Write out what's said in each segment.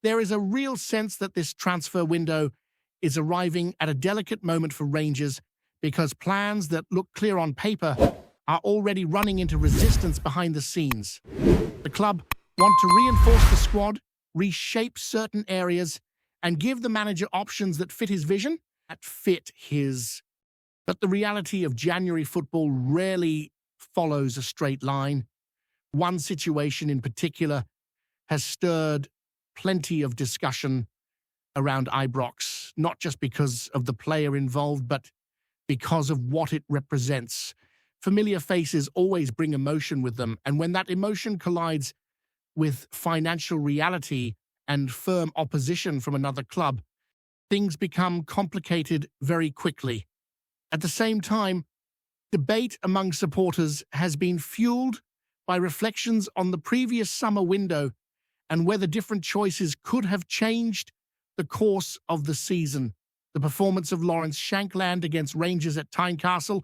There is a real sense that this transfer window is arriving at a delicate moment for Rangers because plans that look clear on paper are already running into resistance behind the scenes. The club want to reinforce the squad, reshape certain areas, and give the manager options that fit his vision, But the reality of January football rarely follows a straight line. One situation in particular has stirred plenty of discussion around Ibrox, not just because of the player involved, but because of what it represents. Familiar faces always bring emotion with them, and when that emotion collides with financial reality and firm opposition from another club, things become complicated very quickly. At the same time, debate among supporters has been fueled by reflections on the previous summer window and whether different choices could have changed the course of the season. The performance of Lawrence Shankland against Rangers at Tynecastle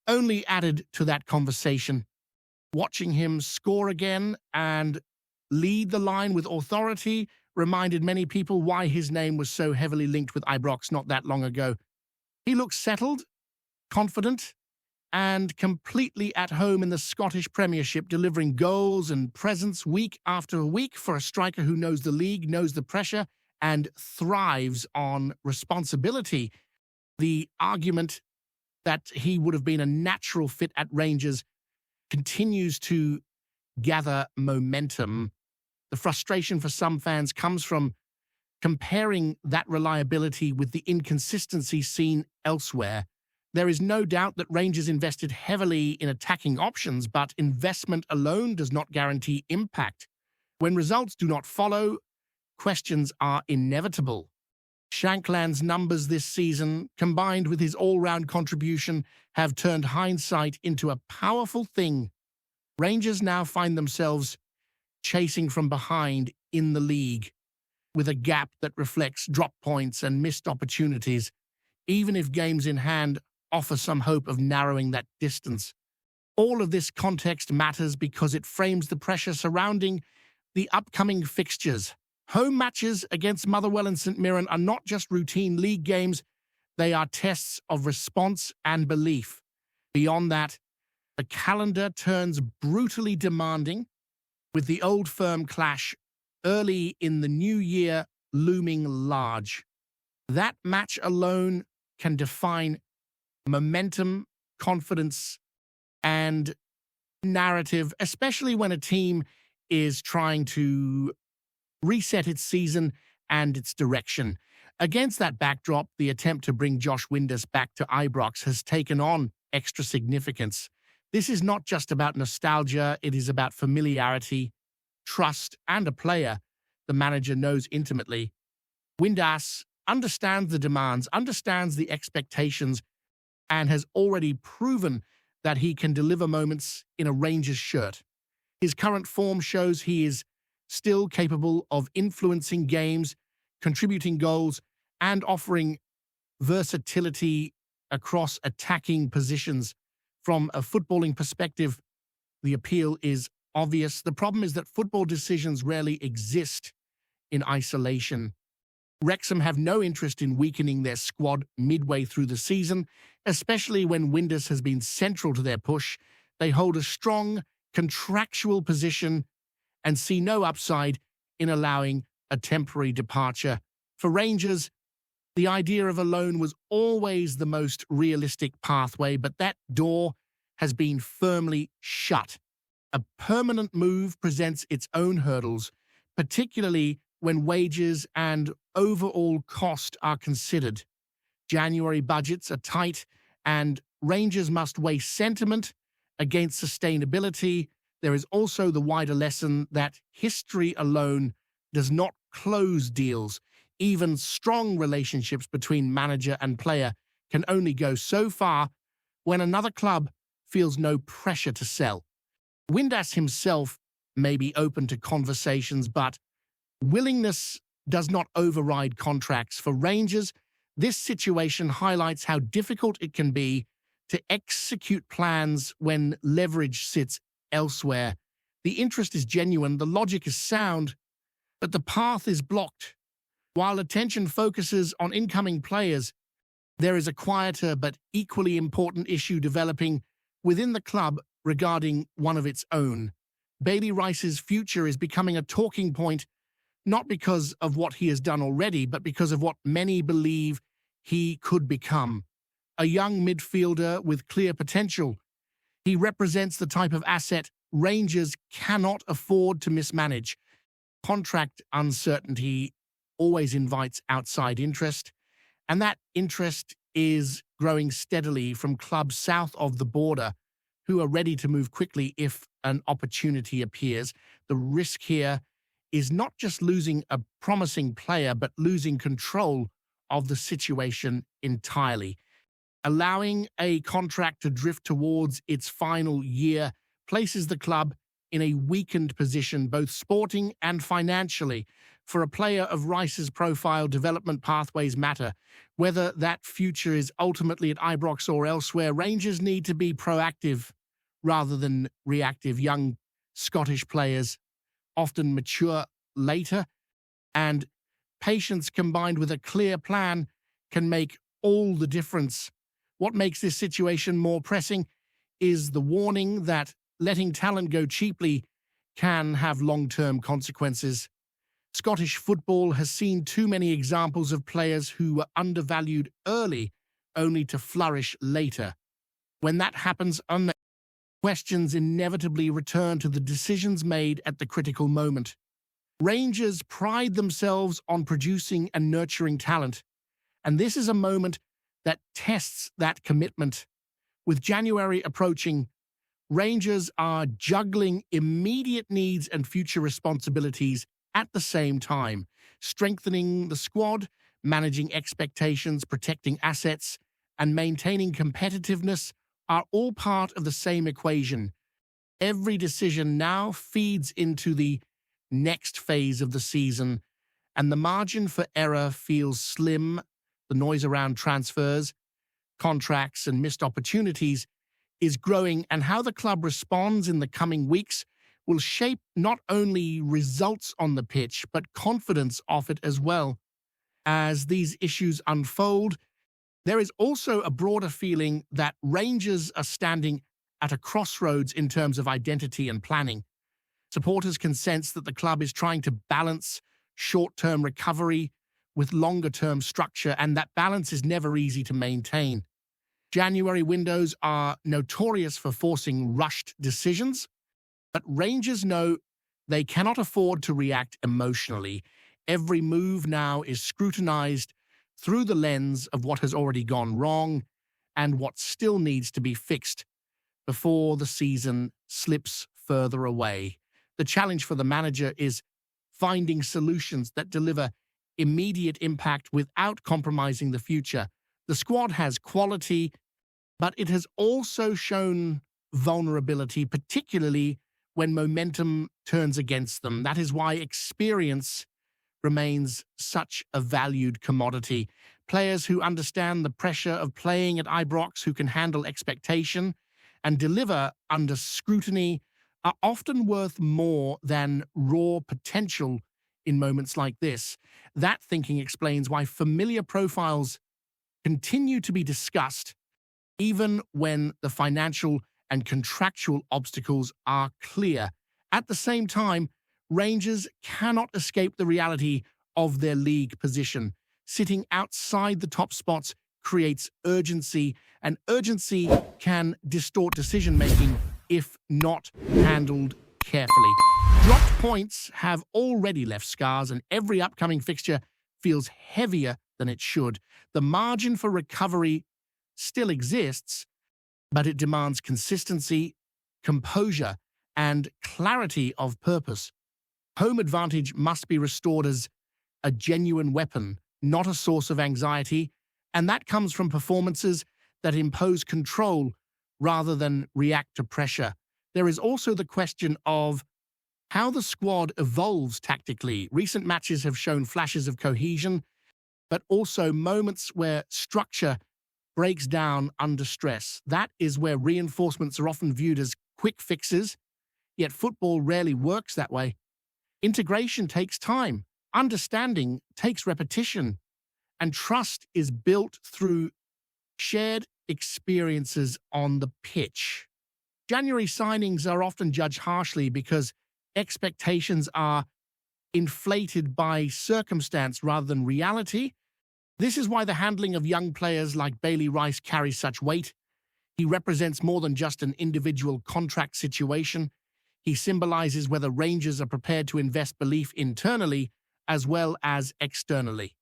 only added to that conversation. Watching him score again and lead the line with authority reminded many people why his name was so heavily linked with Ibrox not that long ago. He looked settled, confident, and completely at home in the Scottish Premiership, delivering goals and presence week after week for a striker who knows the league, knows the pressure, and thrives on responsibility. The argument that he would have been a natural fit at Rangers continues to gather momentum. The frustration for some fans comes from comparing that reliability with the inconsistency seen elsewhere. There is no doubt that Rangers invested heavily in attacking options, but investment alone does not guarantee impact. When results do not follow, questions are inevitable. Shankland's numbers this season, combined with his all-round contribution, have turned hindsight into a powerful thing. Rangers now find themselves chasing from behind in the league, with a gap that reflects drop points and missed opportunities, even if games in hand offer some hope of narrowing that distance. All of this context matters because it frames the pressure surrounding the upcoming fixtures. Home matches against Motherwell and St Mirren are not just routine league games, they are tests of response and belief. Beyond that, the calendar turns brutally demanding, with the Old Firm clash early in the new year looming large. That match alone can define momentum, confidence, and narrative, especially when a team is trying to reset its season and its direction. Against that backdrop, the attempt to bring Josh Windass back to Ibrox has taken on extra significance. This is not just about nostalgia, it is about familiarity, trust, and a player the manager knows intimately. Windass understands the demands, understands the expectations, and has already proven that he can deliver moments in a Rangers shirt. His current form shows he is still capable of influencing games, contributing goals, and offering versatility across attacking positions. From a footballing perspective, the appeal is obvious. The problem is that football decisions rarely exist in isolation. Wrexham have no interest in weakening their squad midway through the season, especially when Windass has been central to their push. They hold a strong contractual position and see no upside in allowing a temporary departure. For Rangers, the idea of a loan was always the most realistic pathway, but that door has been firmly shut. A permanent move presents its own hurdles, particularly when wages and overall cost are considered. January budgets are tight, and Rangers must weigh sentiment against sustainability. There is also the wider lesson that history alone does not close deals. Even strong relationships between manager and player can only go so far when another club feels no pressure to sell. Windass himself may be open to conversations, but willingness does not override contracts. For Rangers, this situation highlights how difficult it can be to execute plans when leverage sits elsewhere. The interest is genuine, the logic is sound, but the path is blocked. While attention focuses on incoming players, there is a quieter but equally important issue developing within the club regarding one of its own. Bailey Rice's future is becoming a talking point, not because of what he has done already, but because of what many believe he could become. A young midfielder with clear potential, he represents the type of asset Rangers cannot afford to mismanage. Contract uncertainty always invites outside interest, and that interest is growing steadily from clubs south of the border who are ready to move quickly if an opportunity appears. The risk here is not just losing a promising player, but losing control of the situation entirely. Allowing a contract to drift towards its final year places the club in a weakened position, both sporting and financially. For a player of Rice's profile, development pathways matter. Whether that future is ultimately at Ibrox or elsewhere, Rangers need to be proactive rather than reactive. Young Scottish players often mature later, and patience combined with a clear plan can make all the difference. What makes this situation more pressing is the warning that letting talent go cheaply can have long-term consequences. Scottish football has seen too many examples of players who were undervalued early, only to flourish later. When that happens, questions inevitably return to the decisions made at the critical moment. Rangers pride themselves on producing and nurturing talent, and this is a moment that tests that commitment. With January approaching, Rangers are juggling immediate needs and future responsibilities at the same time. Strengthening the squad, managing expectations, protecting assets, and maintaining competitiveness are all part of the same equation. Every decision now feeds into the next phase of the season, and the margin for error feels slim. The noise around transfers, contracts, and missed opportunities is growing, and how the club responds in the coming weeks will shape not only results on the pitch, but confidence off it as well. As these issues unfold, there is also a broader feeling that Rangers are standing at a crossroads in terms of identity and planning. Supporters can sense that the club is trying to balance short-term recovery with longer-term structure, and that balance is never easy to maintain. January windows are notorious for forcing rushed decisions, but Rangers know they cannot afford to react emotionally. Every move now is scrutinized through the lens of what has already gone wrong and what still needs to be fixed before the season slips further away. The challenge for the manager is finding solutions that deliver immediate impact without compromising the future. The squad has quality, but it has also shown vulnerability, particularly when momentum turns against them. That is why experience remains such a valued commodity. Players who understand the pressure of playing at Ibrox, who can handle expectation and deliver under scrutiny, are often worth more than raw potential in moments like this. That thinking explains why familiar profiles continue to be discussed, even when the financial and contractual obstacles are clear. At the same time, Rangers cannot escape the reality of their league position. Sitting outside the top spots creates urgency, and urgency can distort decision-making if not handled carefully. Dropped points have already left scars, and every upcoming fixture feels heavier than it should. The margin for recovery still exists, but it demands consistency, composure, and clarity of purpose. Home advantage must be restored as a genuine weapon, not a source of anxiety, and that comes from performances that impose control rather than react to pressure. There is also the question of how the squad evolves tactically. Recent matches have shown flashes of cohesion, but also moments where structure breaks down under stress. That is where reinforcements are often viewed as quick fixes, yet football rarely works that way. Integration takes time, understanding takes repetition, and trust is built through shared experiences on the pitch. January signings are often judged harshly because expectations are inflated by circumstance rather than reality. This is why the handling of young players like Bailey Rice carries such weight. He represents more than just an individual contract situation. He symbolizes whether Rangers are prepared to invest belief internally as well as externally.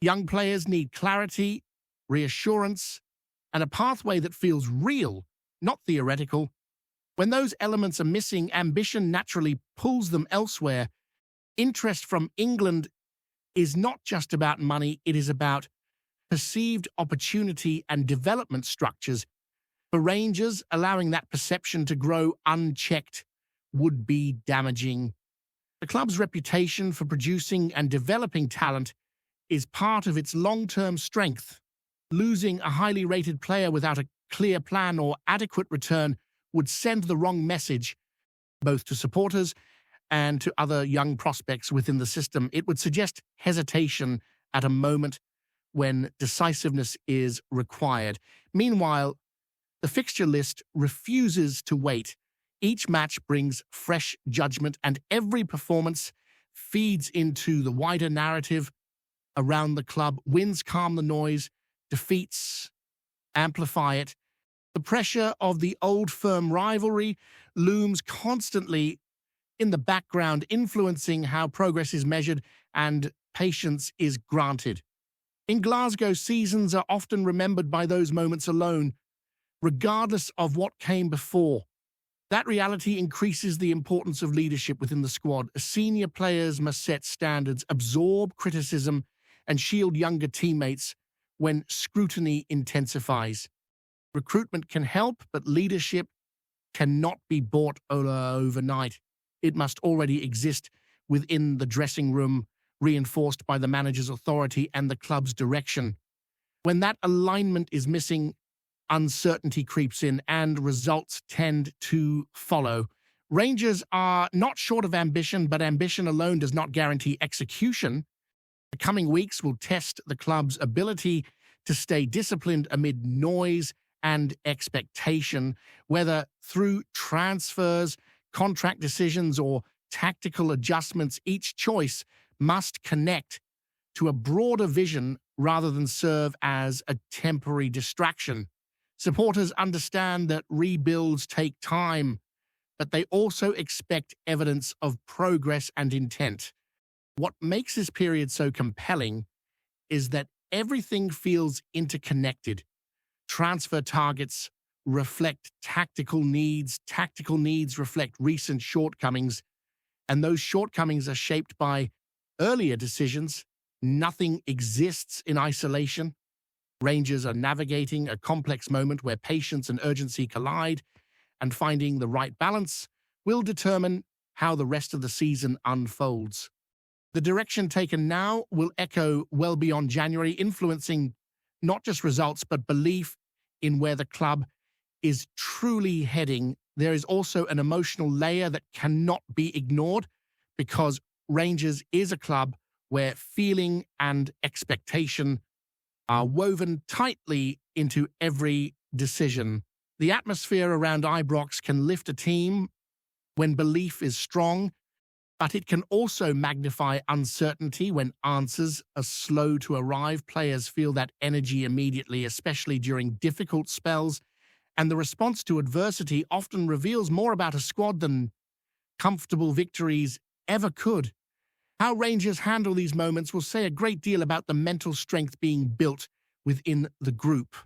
Young players need clarity, reassurance, and a pathway that feels real, not theoretical. When those elements are missing, ambition naturally pulls them elsewhere. Interest from England is not just about money, it is about perceived opportunity and development structures. For Rangers, allowing that perception to grow unchecked would be damaging. The club's reputation for producing and developing talent is part of its long-term strength. Losing a highly rated player without a clear plan or adequate return would send the wrong message, both to supporters and to other young prospects within the system. It would suggest hesitation at a moment when decisiveness is required. Meanwhile, the fixture list refuses to wait. Each match brings fresh judgment, and every performance feeds into the wider narrative around the club. Wins calm the noise, defeats amplify it. The pressure of the old firm rivalry looms constantly in the background, influencing how progress is measured and patience is granted. In Glasgow, seasons are often remembered by those moments alone, regardless of what came before. That reality increases the importance of leadership within the squad. Senior players must set standards, absorb criticism, and shield younger teammates when scrutiny intensifies. Recruitment can help, but leadership cannot be bought overnight. It must already exist within the dressing room, reinforced by the manager's authority and the club's direction. When that alignment is missing, uncertainty creeps in and results tend to follow. Rangers are not short of ambition, but ambition alone does not guarantee execution. The coming weeks will test the club's ability to stay disciplined amid noise and expectation, whether through transfers, contract decisions, or tactical adjustments. Each choice must connect to a broader vision rather than serve as a temporary distraction. Supporters understand that rebuilds take time, but they also expect evidence of progress and intent. What makes this period so compelling is that everything feels interconnected. Transfer targets reflect tactical needs reflect recent shortcomings, and those shortcomings are shaped by earlier decisions. Nothing exists in isolation. Rangers are navigating a complex moment where patience and urgency collide, and finding the right balance will determine how the rest of the season unfolds. The direction taken now will echo well beyond January, influencing not just results, but belief in where the club is truly heading. There is also an emotional layer that cannot be ignored, because Rangers is a club where feeling and expectation are woven tightly into every decision. The atmosphere around Ibrox can lift a team when belief is strong, but it can also magnify uncertainty when answers are slow to arrive. Players feel that energy immediately, especially during difficult spells, and the response to adversity often reveals more about a squad than comfortable victories ever could. How Rangers handle these moments will say a great deal about the mental strength being built within the group.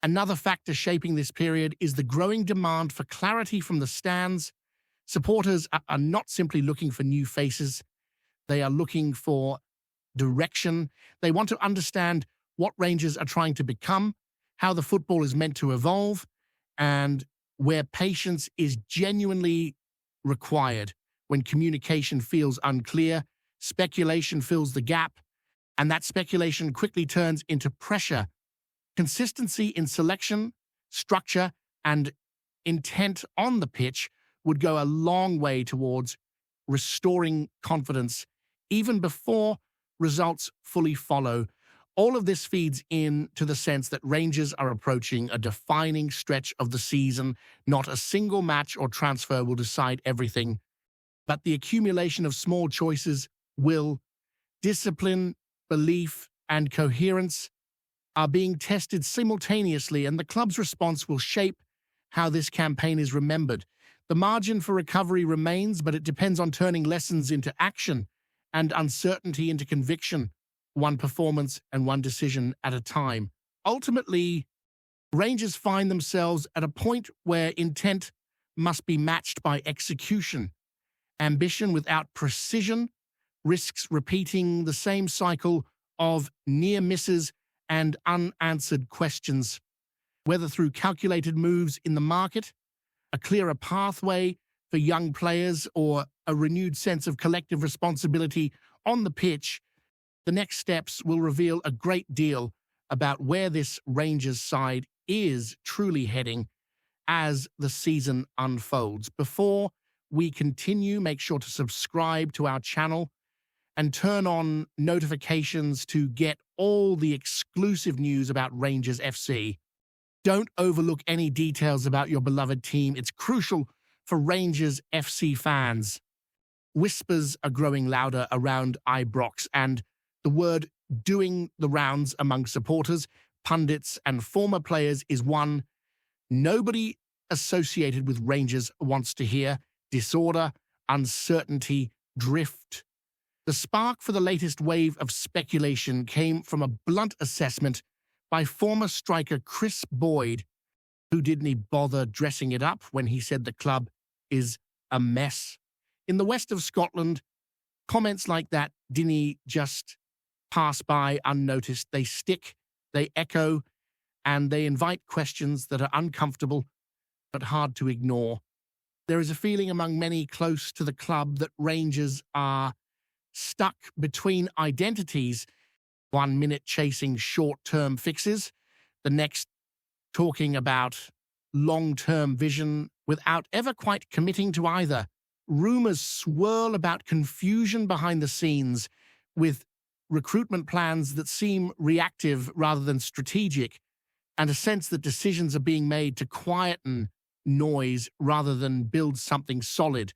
Another factor shaping this period is the growing demand for clarity from the stands. Supporters are not simply looking for new faces. They are looking for direction. They want to understand what Rangers are trying to become, how the football is meant to evolve, and where patience is genuinely required. When communication feels unclear, speculation fills the gap, and that speculation quickly turns into pressure. Consistency in selection, structure, and intent on the pitch would go a long way towards restoring confidence even before results fully follow. All of this feeds into the sense that Rangers are approaching a defining stretch of the season. Not a single match or transfer will decide everything, but the accumulation of small choices will. Discipline, belief, and coherence are being tested simultaneously, and the club's response will shape how this campaign is remembered. The margin for recovery remains, but it depends on turning lessons into action and uncertainty into conviction, one performance and one decision at a time. Ultimately, Rangers find themselves at a point where intent must be matched by execution. Ambition without precision risks repeating the same cycle of near misses and unanswered questions, whether through calculated moves in the market, a clearer pathway for young players, or a renewed sense of collective responsibility on the pitch. The next steps will reveal a great deal about where this Rangers side is truly heading as the season unfolds. Before we continue, make sure to subscribe to our channel and turn on notifications to get all the exclusive news about Rangers FC. Don't overlook any details about your beloved team. It's crucial for Rangers FC fans. Whispers are growing louder around Ibrox, and the word doing the rounds among supporters, pundits, and former players is one nobody associated with Rangers wants to hear: disorder, uncertainty, drift. The spark for the latest wave of speculation came from a blunt assessment by former striker Kris, who didn't bother dressing it up when he said the club is a mess. In the west of Scotland, comments like that didn't just pass by unnoticed. They stick, they echo, and they invite questions that are uncomfortable but hard to ignore. There is a feeling among many close to the club that Rangers are stuck between identities, 1 minute chasing short-term fixes, the next talking about long-term vision without ever quite committing to either. Rumors swirl about confusion behind the scenes, with recruitment plans that seem reactive rather than strategic, and a sense that decisions are being made to quieten noise rather than build something solid.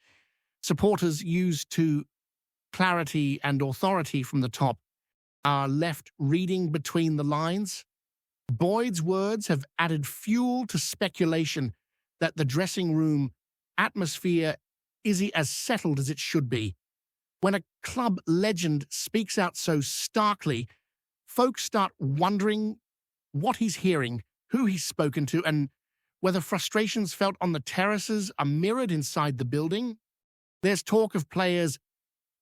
Supporters used to clarity and authority from the top are left reading between the lines. Boyd's words have added fuel to speculation that the dressing room atmosphere isn't as settled as it should be. When a club legend speaks out so starkly, folks start wondering what he's hearing, who he's spoken to, and whether frustrations felt on the terraces are mirrored inside the building. There's talk of players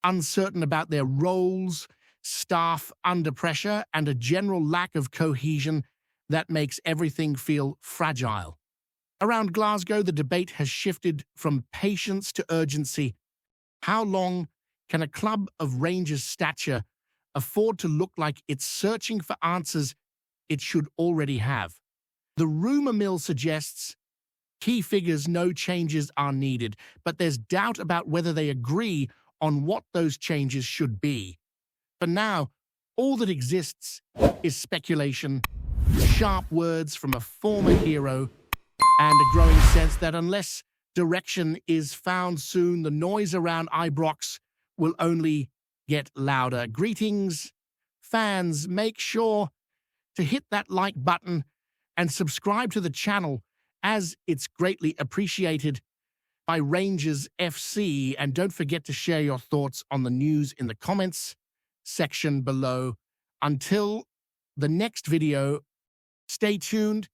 uncertain about their roles, staff under pressure, and a general lack of cohesion that makes everything feel fragile. Around Glasgow, the debate has shifted from patience to urgency. How long can a club of Rangers' stature afford to look like it's searching for answers it should already have? The rumour mill suggests key figures no changes are needed, but there's doubt about whether they agree on what those changes should be. For now, all that exists is speculation, sharp words from a former hero, and a growing sense that unless direction is found soon, the noise around Ibrox will only get louder. Greetings, fans. Make sure to hit that like button and subscribe to the channel, as it's greatly appreciated by Rangers FC. And don't forget to share your thoughts on the news in the comments section below. Until the next video, stay tuned